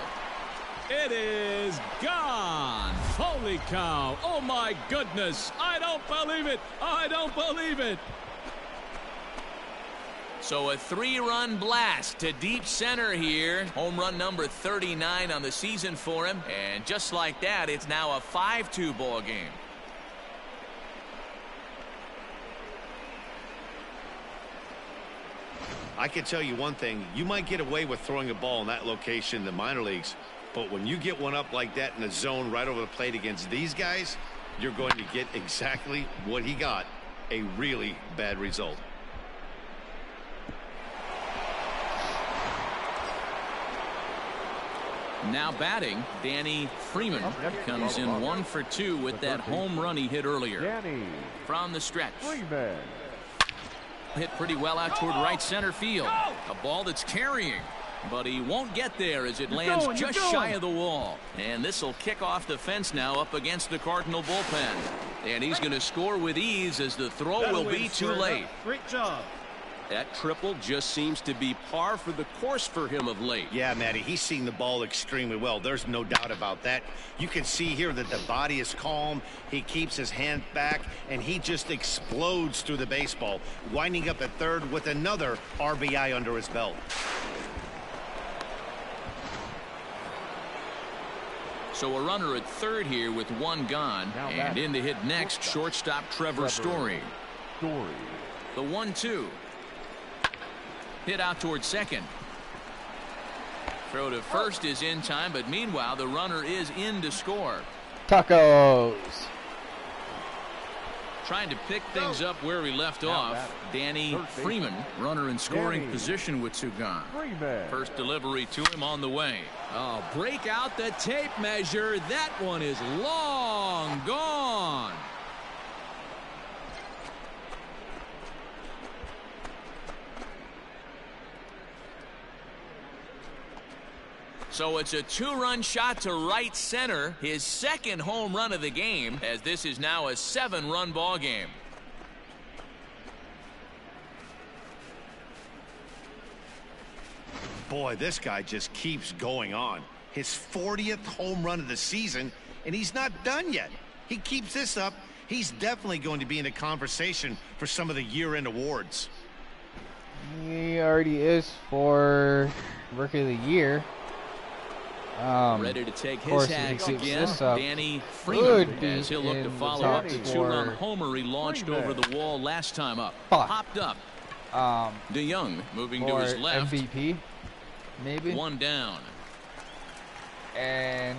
Speaker 1: It is gone. Holy cow. Oh, my goodness. I don't believe it. I don't believe it. So a 3-run blast to deep center here. Home run number 39 on the season for him. And just like that, it's now a 5-2 ball game.
Speaker 2: I can tell you one thing. You might get away with throwing a ball in that location in the minor leagues, but when you get one up like that in the zone right over the plate against these guys, you're going to get exactly what he got, a really bad result.
Speaker 1: Now batting, Danny Freeman comes in 1 for 2 with that home run he hit earlier.
Speaker 3: Danny
Speaker 1: From the stretch.
Speaker 3: Freeman.
Speaker 1: Hit pretty well out toward right center field. A ball that's carrying, but he won't get there as it lands just shy of the wall. And this will kick off the fence now up against the Cardinal bullpen. And he's going to score with ease as the throw will be too late.
Speaker 8: Great job.
Speaker 9: That triple just seems to be par for the course for him of late.
Speaker 2: Yeah, Matty, he's seen the ball extremely well. There's no doubt about that. You can see here that the body is calm. He keeps his hand back, and he just explodes through the baseball, winding up at third with another RBI under his belt.
Speaker 1: So a runner at third here with 1 gone. And in to hit next, shortstop Trevor Story. The 1-2. Hit out towards second. Throw to first is in time, but meanwhile the runner is in to score.
Speaker 6: Tacos.
Speaker 1: Trying to pick things up where we left off. Danny Freeman, runner in scoring position with 2 gone. First delivery to him on the way.
Speaker 9: Oh, break out the tape measure. That one is long gone.
Speaker 1: So it's a 2-run shot to right center, his second home run of the game, as this is now a 7-run ball game.
Speaker 2: Boy, this guy just keeps going on. His 40th home run of the season, and he's not done yet. He keeps this up, he's definitely going to be in a conversation for some of the year-end awards.
Speaker 6: He already is for Rookie of the Year.
Speaker 1: Ready to take his hats again. Danny Freeman, as he'll look to follow up the 2-run homer he launched over the wall last time up. Popped up. DeYoung moving to his left.
Speaker 6: MVP, maybe.
Speaker 1: 1 down.
Speaker 6: And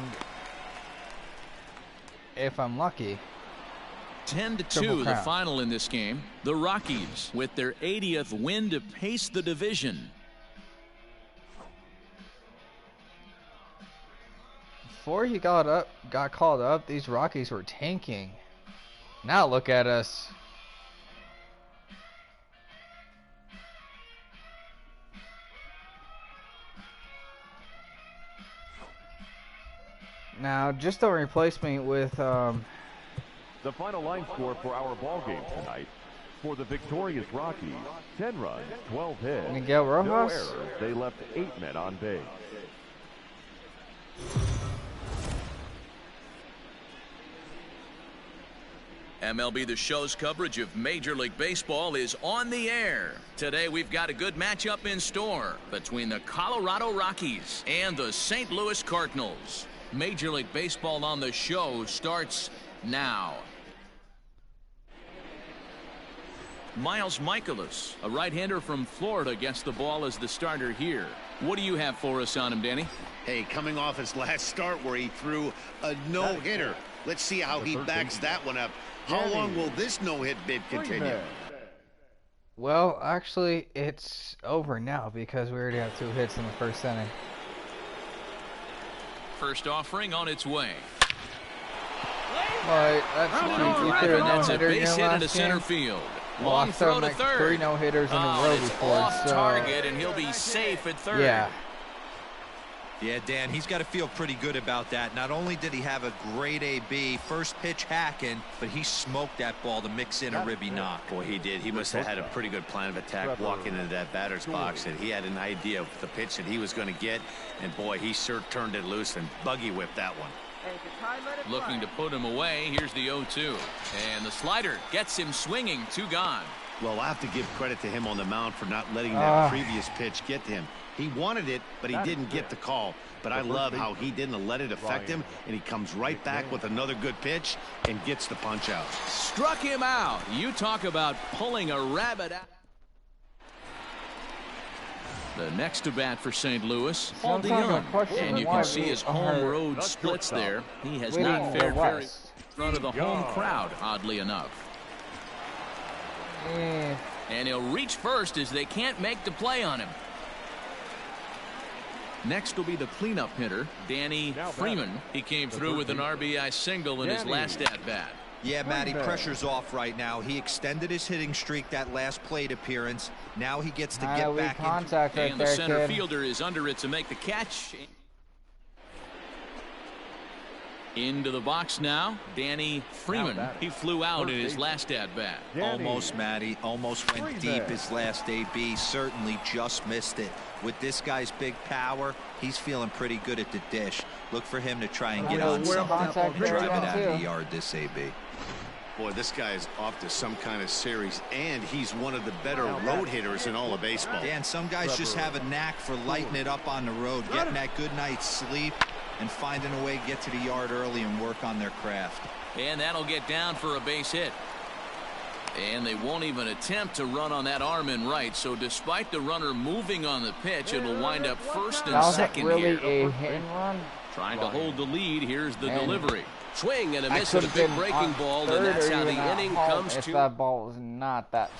Speaker 6: if I'm lucky,
Speaker 1: 10-2 the final in this game. The Rockies with their 80th win to pace the division.
Speaker 6: Before he got called up, these Rockies were tanking. Now look at us. Now, just don't replace me with
Speaker 3: The final line score for our ball game tonight. For the victorious Rockies, 10 runs, 12 hits,
Speaker 6: Miguel Rojas.
Speaker 3: no errors. They left 8 men on base.
Speaker 1: MLB The Show's coverage of Major League Baseball is on the air. Today we've got a good matchup in store between the Colorado Rockies and the St. Louis Cardinals. Major League Baseball on the Show starts now. Miles Mikolas, a right-hander from Florida, gets the ball as the starter here. What do you have for us on him, Danny?
Speaker 2: Hey, coming off his last start where he threw a no-hitter. Let's see how he backs that one up. How long will this no-hit bid continue?
Speaker 6: Well, actually, it's over now because we already have 2 hits in the first inning.
Speaker 1: First offering on its way.
Speaker 6: But
Speaker 1: That's a base hit into center field. Long throw to third.
Speaker 6: 3 no-hitters in a row before.
Speaker 1: Off target, and he'll be safe at third.
Speaker 4: Yeah, Dan, he's got to feel pretty good about that. Not only did he have a great AB, first pitch hacking, but he smoked that ball to mix in a ribby knock.
Speaker 2: Boy, he did. He must have had a pretty good plan of attack walking into that batter's box, and he had an idea of the pitch that he was going to get, and boy, he sure turned it loose and buggy whipped that one.
Speaker 1: Looking to put him away. Here's the 0-2. And the slider gets him swinging. 2 gone.
Speaker 2: Well, I have to give credit to him on the mound for not letting that previous pitch get to him. He wanted it, but he didn't get the call. But I love how he didn't let it affect him, and he comes right back with another good pitch and gets the punch out.
Speaker 1: Struck him out. You talk about pulling a rabbit out. The next to bat for St. Louis, Paul DeYoung. And you can see his home road splits there. He has not fared very in front of the home crowd, oddly enough. And he'll reach first as they can't make the play on him. Next will be the cleanup hitter, Danny Freeman. He came through with an RBI single in his last at-bat.
Speaker 4: Yeah, Matty, pressure's off right now. He extended his hitting streak that last plate appearance. Now he gets to get back
Speaker 1: into and the center fielder is under it to make the catch. Into the box now, Danny Freeman. He flew out in his last at-bat.
Speaker 4: Almost, Matty. Almost went deep his last AB. Certainly just missed it. With this guy's big power, he's feeling pretty good at the dish. Look for him to try and get on something and drive it out of the yard this AB.
Speaker 2: Boy, this guy is off to some kind of series, and he's one of the better road hitters in all of baseball.
Speaker 4: Dan, some guys just have a knack for lighting it up on the road, getting that good night's sleep, and finding a way to get to the yard early and work on their craft.
Speaker 1: And that'll get down for a base hit. And they won't even attempt to run on that arm in right. So despite the runner moving on the pitch, it'll wind up first and second
Speaker 6: really
Speaker 1: here.
Speaker 6: A hit and run?
Speaker 1: Trying to hold the lead. Here's the delivery. Swing and a miss with a big breaking ball, and that's how the inning comes to.
Speaker 6: If that ball was not that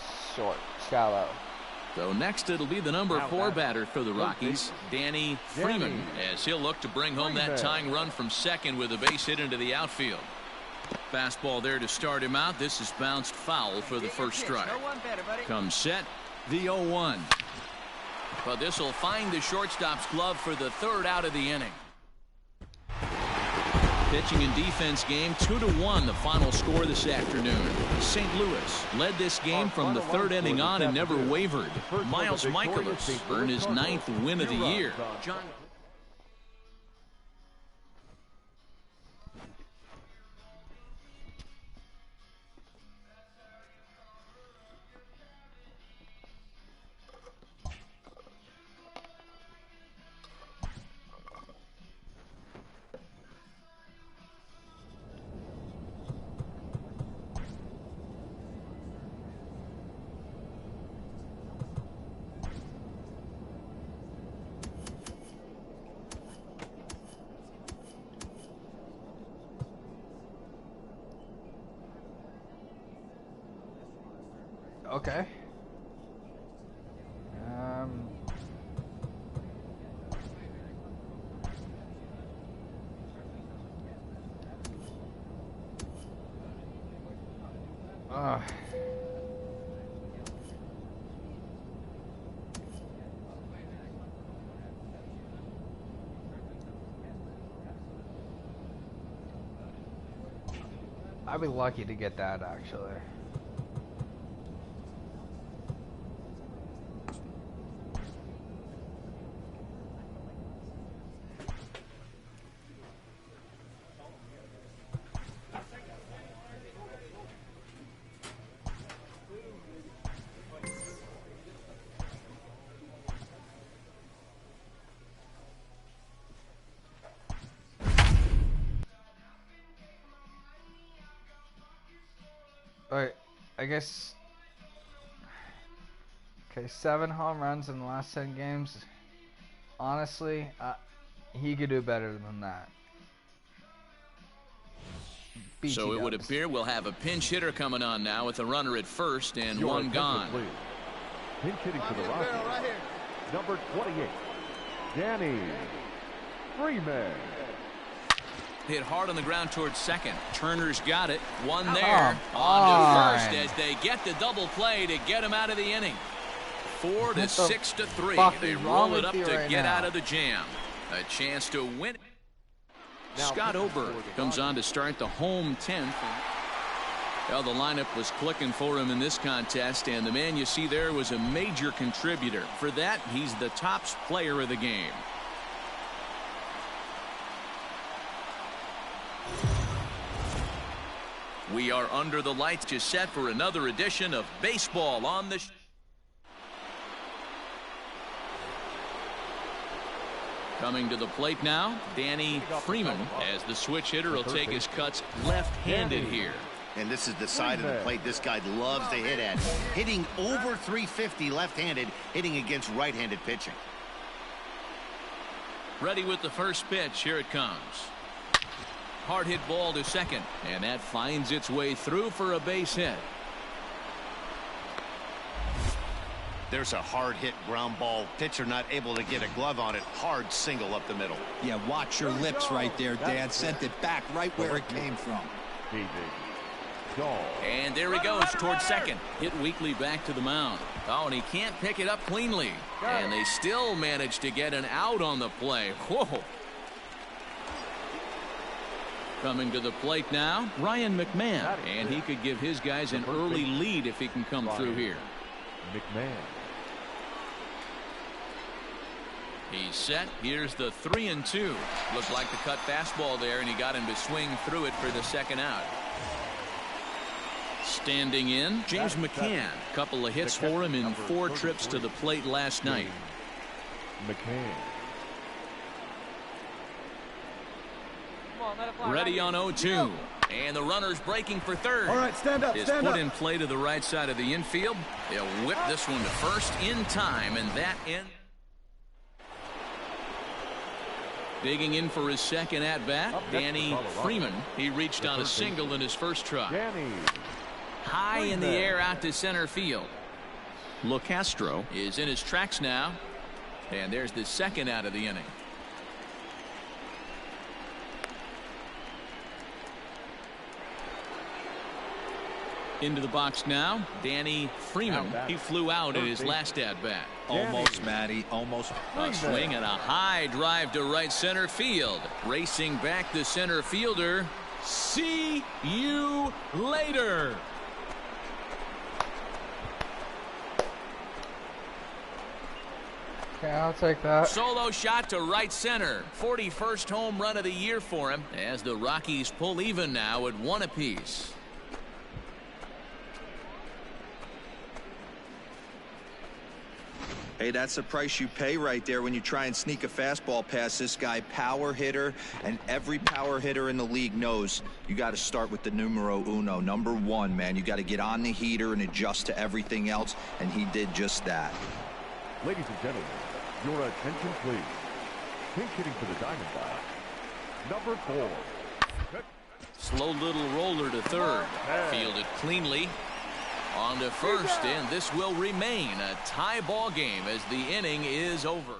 Speaker 6: shallow.
Speaker 1: So next it'll be the number 4 batter for the Rockies, Danny Freeman, as he'll look to bring home that tying run from second with a base hit into the outfield. Fastball there to start him out. This is bounced foul for the first strike. Comes set, the 0-1. But this will find the shortstop's glove for the third out of the inning. Pitching and defense game 2-1, the final score this afternoon. St. Louis led this game from the third inning on and never wavered. Miles Mikolas earned his 9th win of the year. John.
Speaker 6: Okay. I'd be lucky to get that, actually. Alright, I guess. Okay, 7 home runs in the last 10 games. Honestly, he could do better than that.
Speaker 1: So it would appear we'll have a pinch hitter coming on now with a runner at first and one gone.
Speaker 3: Pinch hitting for the Rockies. Number 28, Danny Freeman.
Speaker 1: Hit hard on the ground towards second. Turner's got it. One there. On to first as they get the double play to get him out of the inning. 4 to 6 to 3. They roll it up to get out of the jam. A chance to win. Scott Oberg comes on to start the home 10th. Well, the lineup was clicking for him in this contest, and the man you see there was a major contributor. For that, he's the top player of the game. We are under the lights, just set for another edition of Baseball on the Coming to the plate now, Danny Freeman, as the switch hitter will take his cuts left-handed here.
Speaker 2: And this is the side of the plate this guy loves to hit at. Hitting over 350 left-handed, hitting against right-handed pitching.
Speaker 1: Ready with the first pitch. Here it comes. Hard hit ball to second, and that finds its way through for a base hit.
Speaker 2: There's a hard hit ground ball. Pitcher not able to get a glove on it. Hard single up the middle.
Speaker 4: Yeah, watch your lips right there, Dan. Sent it back right where it came from.
Speaker 1: And there he goes towards second. Hit weakly back to the mound. Oh, and he can't pick it up cleanly. And they still manage to get an out on the play. Whoa. Coming to the plate now, Ryan McMahon. And he could give his guys an early lead if he can come through here.
Speaker 3: McMahon.
Speaker 1: He's set. Here's the 3-2. Looked like the cut fastball there, and he got him to swing through it for the second out. Standing in, James McCann. Couple of hits for him in 4 trips to the plate last night.
Speaker 3: McCann.
Speaker 1: Ready on 0-2. And the runner's breaking for third.
Speaker 5: All right, stand up,
Speaker 1: Is put in play to the right side of the infield. They'll whip this one to first in time, and that ends. Digging in for his second at-bat, Danny Freeman. He reached on a single in his first try. High in the air out to center field. LeCastro is in his tracks now. And there's the second out of the inning. Into the box now, Danny Freeman. He flew out at his last at-bat.
Speaker 4: Almost, Matty, almost.
Speaker 1: A swing and a high drive to right center field. Racing back the center fielder. See you later.
Speaker 6: Okay, I'll take that.
Speaker 1: Solo shot to right center. 41st home run of the year for him, as the Rockies pull even now at 1 apiece.
Speaker 4: Hey, that's the price you pay right there when you try and sneak a fastball past this guy. Power hitter, and every power hitter in the league knows you got to start with the numero uno, number 1, man. You got to get on the heater and adjust to everything else, and he did just that.
Speaker 3: Ladies and gentlemen, your attention please. Pinch hitting for the Diamondbacks, number 4.
Speaker 1: Slow little roller to third. Fielded cleanly. On to first, and this will remain a tie ball game as the inning is over.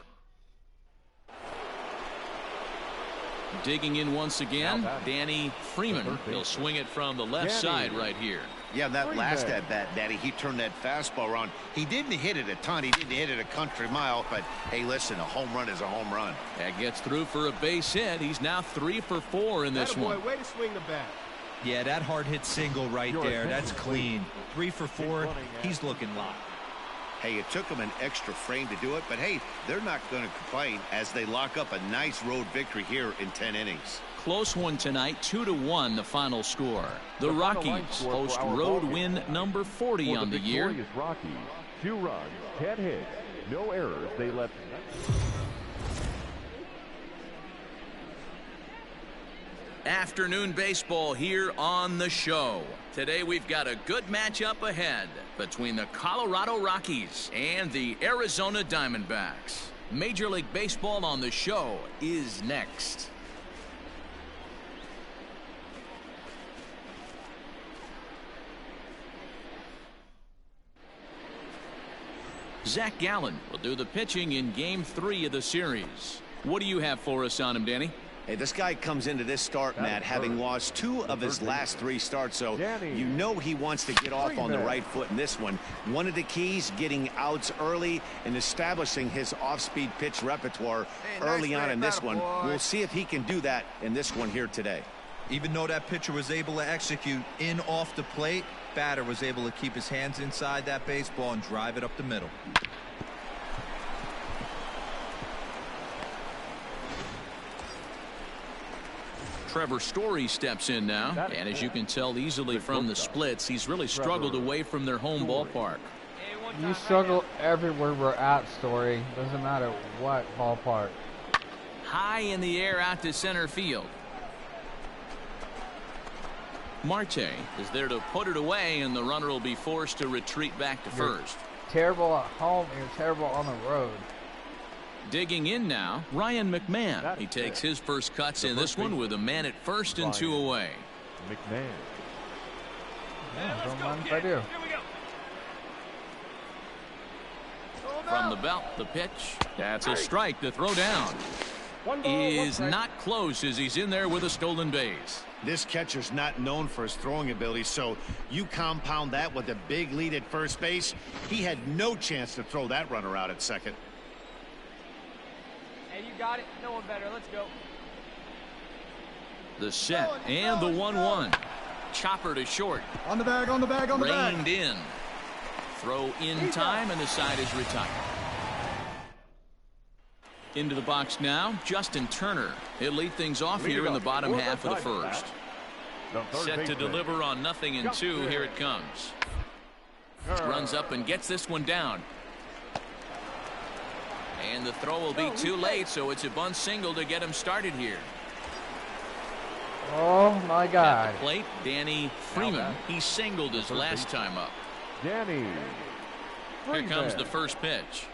Speaker 1: Digging in once again, Danny Freeman. He'll swing it from the left side right here.
Speaker 2: Yeah, that last at-bat, Daddy, he turned that fastball around. He didn't hit it a ton. He didn't hit it a country mile, but, hey, listen, a home run is a home run.
Speaker 1: That gets through for a base hit. He's now 3 for 4 in this one.
Speaker 5: Way to swing the bat.
Speaker 4: Yeah, that hard hit single right there. That's clean. 3 for 4. He's looking locked.
Speaker 2: Hey, it took them an extra frame to do it, but hey, they're not going to complain as they lock up a nice road victory here in 10 innings.
Speaker 1: Close one tonight, 2-1 the final score. The Rockies host road win number 40 on the year.
Speaker 3: Rockies, 2 runs, 10 hits, no errors. They left.
Speaker 1: Afternoon baseball here on the show. Today we've got a good matchup ahead between the Colorado Rockies and the Arizona Diamondbacks. Major League Baseball on the show is next. Zach Gallen will do the pitching in Game 3 of the series. What do you have for us on him, Danny?
Speaker 2: Hey, this guy comes into this start, Matt, having lost 2 of his last 3 starts, so you know he wants to get off on the right foot in this one. One of the keys, getting outs early and establishing his off-speed pitch repertoire early on in this one. We'll see if he can do that in this one here today.
Speaker 4: Even though that pitcher was able to execute in off the plate, batter was able to keep his hands inside that baseball and drive it up the middle.
Speaker 1: Trevor Story steps in now, and as you can tell easily from the splits, he's really struggled away from their home ballpark.
Speaker 6: You struggle everywhere we're at, Story. Doesn't matter what ballpark.
Speaker 1: High in the air out to center field. Marte is there to put it away, and the runner will be forced to retreat back to first.
Speaker 6: Terrible at home, you're terrible on the road.
Speaker 1: Digging in now, Ryan McMahon. He takes his first cuts in this one with a man at first and 2 away.
Speaker 3: McMahon.
Speaker 6: Yeah, don't mind if I do.
Speaker 1: From the belt, the pitch. That's a strike. The throw down is not close as he's in there with a stolen base.
Speaker 2: This catcher's not known for his throwing ability, so you compound that with a big lead at first base. He had no chance to throw that runner out at second.
Speaker 5: Hey, you got it. No one better. Let's go.
Speaker 1: The set and the 1-1. Chopper to short.
Speaker 8: On the bag, on the bag, on the bag.
Speaker 1: Reined in. Throw in time, and the side is retired. Into the box now, Justin Turner. He'll lead things off here in the bottom half of the first. Set to deliver on 0-2. Here it comes. Runs up and gets this one down. And the throw will be too late, so it's a bunt single to get him started here.
Speaker 6: Oh my God.
Speaker 1: At the plate, Danny Freeman. He singled his last time up.
Speaker 3: Danny.
Speaker 1: Here comes the first pitch.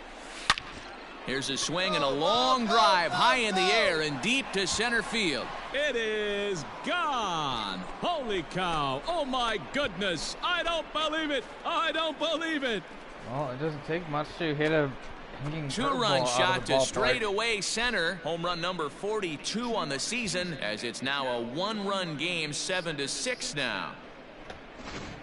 Speaker 1: Here's a swing and a long drive high in the air and deep to center field.
Speaker 9: It is gone. Holy cow. Oh, my goodness. I don't believe it. I don't believe it.
Speaker 6: Well, it doesn't take much to hit a hanging
Speaker 1: two-run shot to straightaway center. Home run number 42 on the season, as it's now a one-run game, 7-6 now.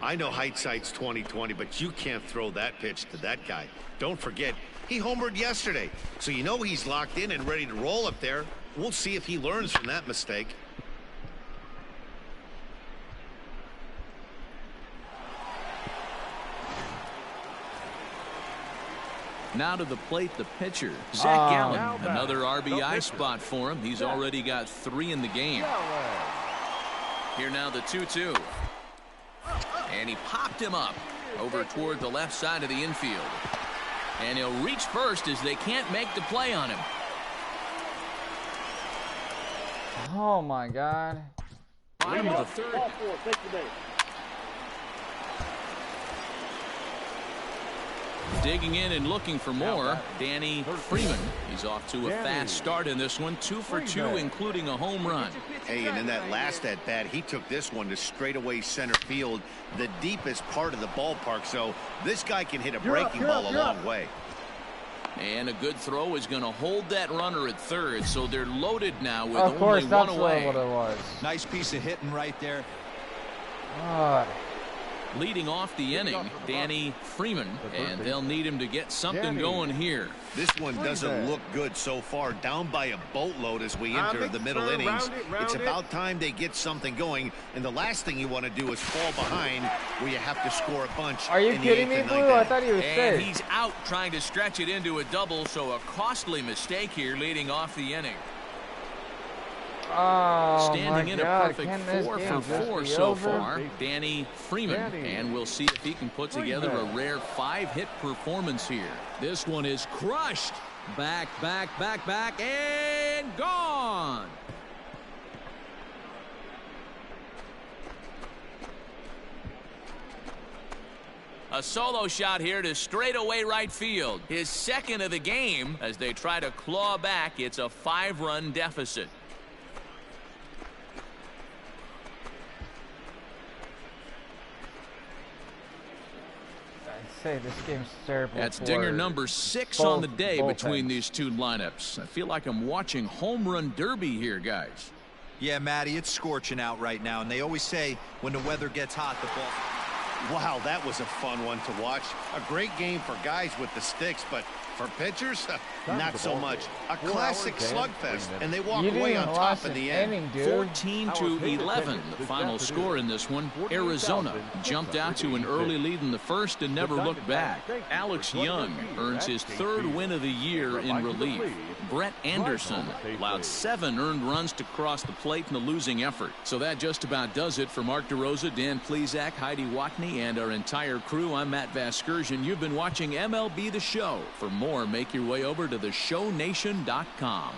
Speaker 2: I know hindsight's 20/20, but you can't throw that pitch to that guy. Don't forget, he homered yesterday, so you know he's locked in and ready to roll up there. We'll see if he learns from that mistake.
Speaker 1: Now to the plate, the pitcher, Zach Gallen. Another RBI spot for him. He's already got 3 in the game. Here now the 2-2. And he popped him up over toward the left side of the infield. And he'll reach first as they can't make the play on him.
Speaker 6: Oh my God.
Speaker 1: Bottom of the third. Digging in and looking for more, Danny Freeman. He's off to a fast start in this one, 2 for 2, including a home run.
Speaker 2: Hey, and in that last at-bat, he took this one to straightaway center field, the deepest part of the ballpark, so this guy can hit a breaking ball a long way.
Speaker 1: And a good throw is going to hold that runner at third, so they're loaded now with
Speaker 6: of course,
Speaker 1: only one away.
Speaker 6: What it was.
Speaker 4: Nice piece of hitting right there.
Speaker 6: God.
Speaker 1: Leading off the inning, Danny Freeman, and they'll need him to get something going here.
Speaker 2: This one doesn't look good so far, down by a boatload as we enter the middle innings. It's about time they get something going, and the last thing you want to do is fall behind where you have to score a bunch.
Speaker 6: Are you kidding me, Blue? I thought he was
Speaker 1: and
Speaker 6: sick.
Speaker 1: He's out trying to stretch it into a double, so a costly mistake here leading off the inning.
Speaker 6: Oh,
Speaker 1: standing in
Speaker 6: God.
Speaker 1: a perfect 4 for 4 so far, Danny Freeman. And we'll see if he can put together a rare 5-hit performance here.
Speaker 9: This one is crushed. Back, and gone.
Speaker 1: A solo shot here to straightaway right field. His second of the game as they try to claw back. It's a 5-run deficit.
Speaker 6: Say this game's terrible.
Speaker 1: That's dinger number 6 on the day between these two lineups. I feel like I'm watching home run derby here, guys.
Speaker 4: Yeah, Matty, it's scorching out right now, and they always say when the weather gets hot, the ball.
Speaker 2: Wow, that was a fun one to watch. A great game for guys with the sticks, but For pitchers, not so much. A classic slugfest, and they walk
Speaker 6: You didn't
Speaker 2: away
Speaker 6: even
Speaker 2: on
Speaker 6: watch
Speaker 2: top in
Speaker 6: an
Speaker 2: the end.
Speaker 6: inning, dude.
Speaker 1: 14-11, the final score in this one. Arizona jumped out to an early lead in the first and never looked back. Alex Young earns his 3rd win of the year in relief. Brett Anderson allowed 7 earned runs to cross the plate in the losing effort. So that just about does it for Mark DeRosa, Dan Plesac, Heidi Watney, and our entire crew. I'm Matt Vasgersian. You've been watching MLB The Show. For more, make your way over to theshownation.com.